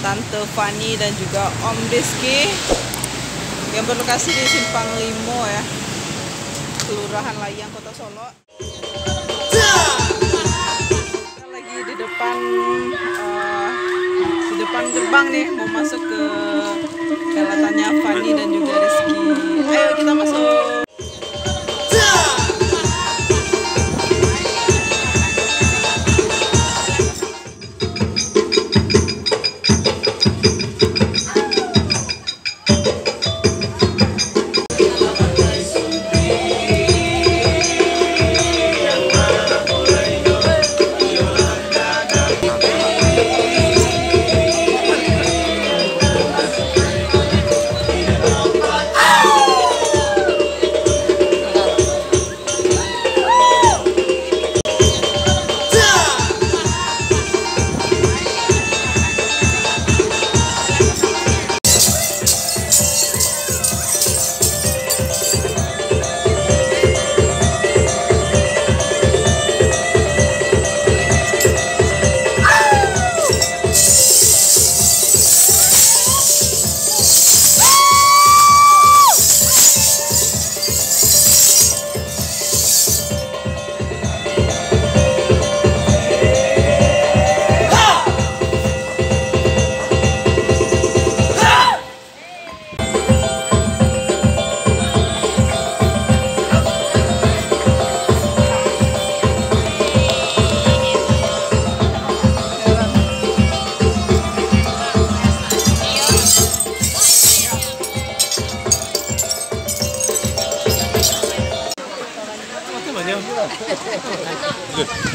Tante Fani dan juga Om Rizky yang berlokasi di Simpang Limo ya, Kelurahan Layang, Kota Solo. Kita lagi di depan gerbang nih, mau masuk ke helatannya Fani dan juga Rizky. Ayo kita masuk.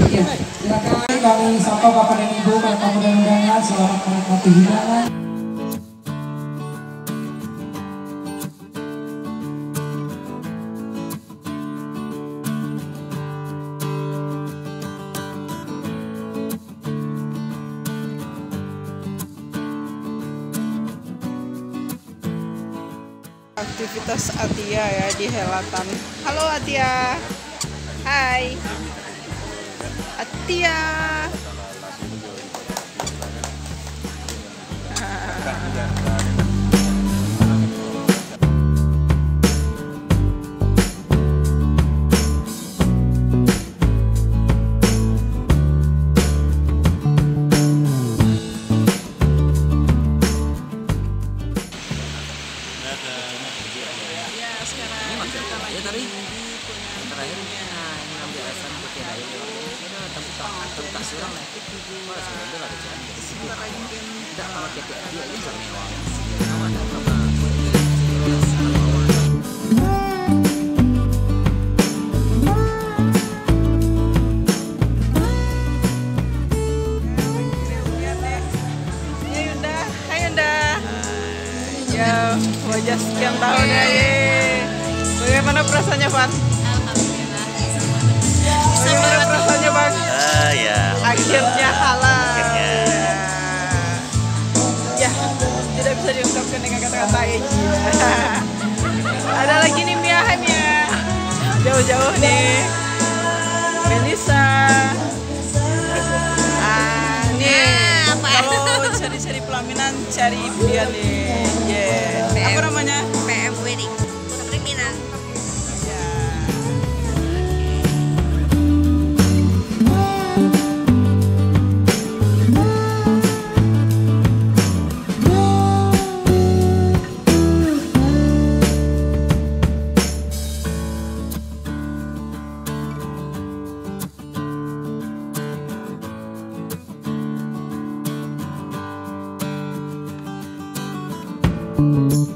Ya, silakan kami sapa Bapak dan Ibu, para tamu dan undangan, selamat menikmati hidangan. Aktivitas Atia ya di helatan. Halo Atia. Hai Atia. Ya, sekarang kita lagi tadi terakhirnya ini ambil alasan pakai air kita tempat surang lah sebenarnya ada jalan tidak kalau kita dia ini bisa mewah nama tak apa ya, wajah sekian tahun ya. Bagaimana perasaannya, Van? Alhamdulillah. Bagaimana perasaannya, Bang? Ya. Akhirnya halal. Akhirnya. Ya, tidak bisa diungkapkan dengan kata-kata ini. Ada lagi nih Mia, hai Mia. Jauh-jauh nih. Melisa. Nih, kalau cari-cari pelaminan cari dia nih. Apa namanya? PM Wedding. Putri Minang. Ya. Thank you.